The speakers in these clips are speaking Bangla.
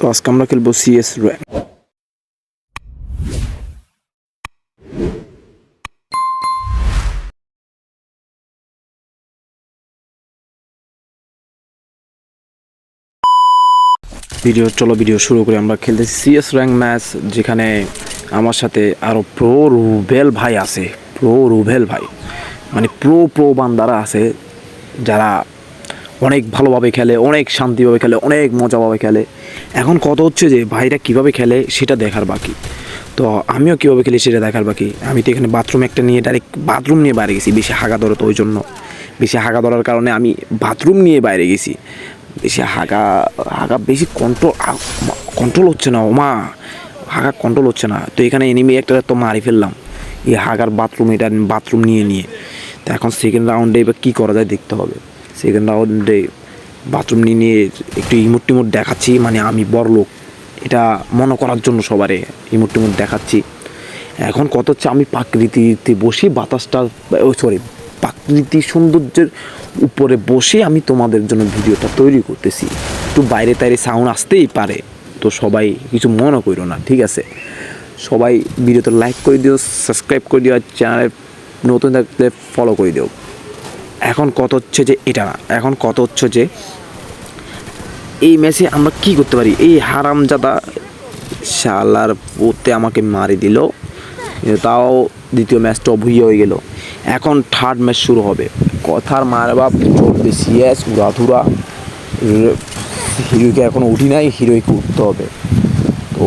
তো আজকে আমরা খেলবো সিএস র্যাঙ্ক। ভিডিও শুরু করি। আমরা খেলতেছি সিএস র্যাঙ্ক ম্যাচ, যেখানে আমার সাথে আরও প্রো রুবেল ভাই আছে। প্রো রুবেল ভাই মানে প্রো বান্দারা আছে, যারা অনেক ভালোভাবে খেলে, অনেক শান্তিভাবে খেলে, অনেক মজাভাবে খেলে। এখন কত হচ্ছে যে ভাইরা কীভাবে খেলে সেটা দেখার বাকি, তো আমিও কীভাবে খেলি সেটা দেখার বাকি। আমি তো এখানে বাথরুম একটা নিয়ে ডাইরেক্ট বাথরুম নিয়ে বাইরে গেছি, বেশি হাগা ধরে, তো ওই জন্য বেশি হাগা ধরার কারণে আমি বাথরুম নিয়ে বাইরে গেছি। বেশি হাগা বেশি কন্ট্রোল হচ্ছে না, ওমা হাগা কন্ট্রোল হচ্ছে না। তো এখানে এনিমি একটা তো মারি ফেললাম এই হাগার এটা বাথরুম নিয়ে। তো এখন সেকেন্ড রাউন্ডে এবার কী করা যায় দেখতে হবে। সেকেন্ড রাউন্ডে বাথরুম নিয়ে একটু ইমোট দেখাচ্ছি, মানে আমি বড় লোক এটা মনে করার জন্য সবারে ইমোট দেখাচ্ছি। এখন কত হচ্ছে, আমি প্রাকৃতিতে বসে বাতাসটা প্রাকৃতিক সৌন্দর্যের উপরে বসে আমি তোমাদের জন্য ভিডিওটা তৈরি করতেছি। একটু বাইরে সাউন্ড আসতেই পারে, তো সবাই কিছু মনে করো না, ঠিক আছে? সবাই ভিডিওতে লাইক করে দিও, সাবস্ক্রাইব করে দিও, আর চ্যানেলে নতুন থাকলে ফলো করে দিও। এখন কত হচ্ছে যে এখন কত হচ্ছে যে এই ম্যাচে আমরা কি করতে পারি। এই হারামজাদা শালার পোতে আমাকে মারি দিল, তাও দ্বিতীয় ম্যাচটা ভুইয়ে হয়ে গেল। এখন থার্ড ম্যাচ শুরু হবে। কথার মারবাব চলবে সিএস উড়াধুরা। হিরোইকে এখনও উঠি নাই, হিরোইকে উঠতে হবে। তো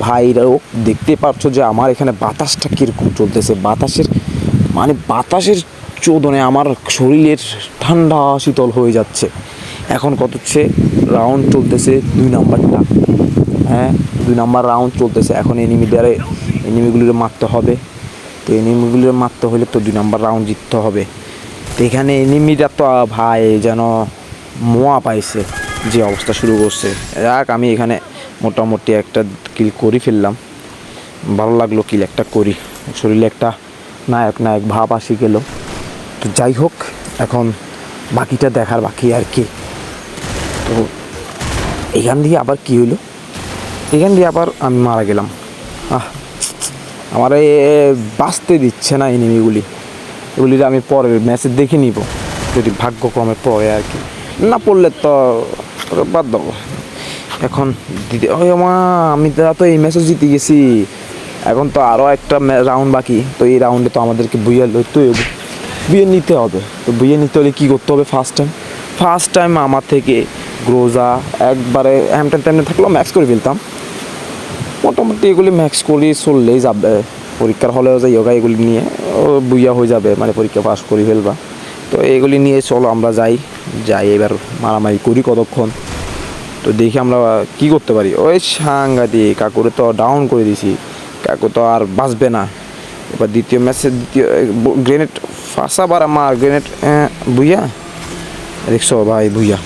ভাইরাও দেখতে পাচ্ছ যে আমার এখানে বাতাসটা কীরকম চলতেছে। বাতাসের চোদনে আমার শরীরের ঠান্ডা শীতল হয়ে যাচ্ছে। এখন কত হচ্ছে, রাউন্ড চলতেছে 2 নাম্বারটা। হ্যাঁ, 2 নাম্বার রাউন্ড চলতেছে। এখন এনিমিগুলিকে মারতে হবে। তো এনিমিগুলো মারতে হলে তো 2 নাম্বার রাউন্ড জিততে হবে। তো এখানে এনিমিটা তো ভাই যেন মোয়া পাইছে, যে অবস্থা শুরু করছে। যাক, আমি এখানে মোটামুটি একটা কিল করে ফেললাম, ভালো লাগলো কিল একটা করি। শরীরে একটা নায়ক ভাব আসি গেল। তো যাই হোক, এখন বাকিটা দেখার বাকি আর কি। তো এখান দিয়ে আবার কি হইলো, এখান দিয়ে আবার আমি মারা গেলাম। আমার বাঁচতে দিচ্ছে না এনিমিগুলি। এগুলি আমি পরের ম্যাচে দেখে নিব, যদি ভাগ্যক্রমে পড়ে আর কি। না পড়লে তো বাদ দেবো। এখন আমি তো এই ম্যাচও জিতে গেছি। এখন তো আরও একটা রাউন্ড বাকি। তো এই রাউন্ডে তো আমাদেরকে বুয়ে নিতে হবে। তো বুয়ে নিতে হলে কী করতে হবে, ফার্স্ট টাইম আমার থেকে গ্রোজা একবারে হ্যামটেন থাকলেও ম্যাক্স করে ফেলতাম। মোটামুটি এগুলি ম্যাক্স করে চললেই যাবে। পরীক্ষার হলেও যাই হোক, এগুলি নিয়ে বুইয়া হয়ে যাবে, মানে পরীক্ষা পাস করে ফেলবা। তো এগুলি নিয়ে চলো আমরা যাই এবার মারামারি করি কতক্ষণ। তো দেখি আমরা কি করতে পারি। ওই সাংঘাতিক কাকুরে তো ডাউন করে দিছি, কাকু তো আর বাঁচবে না। এবার দ্বিতীয় গ্রেনেড ফাঁসাবার আমার গ্রেনেড বুইয়া দেখছো ভাই, বুইয়া।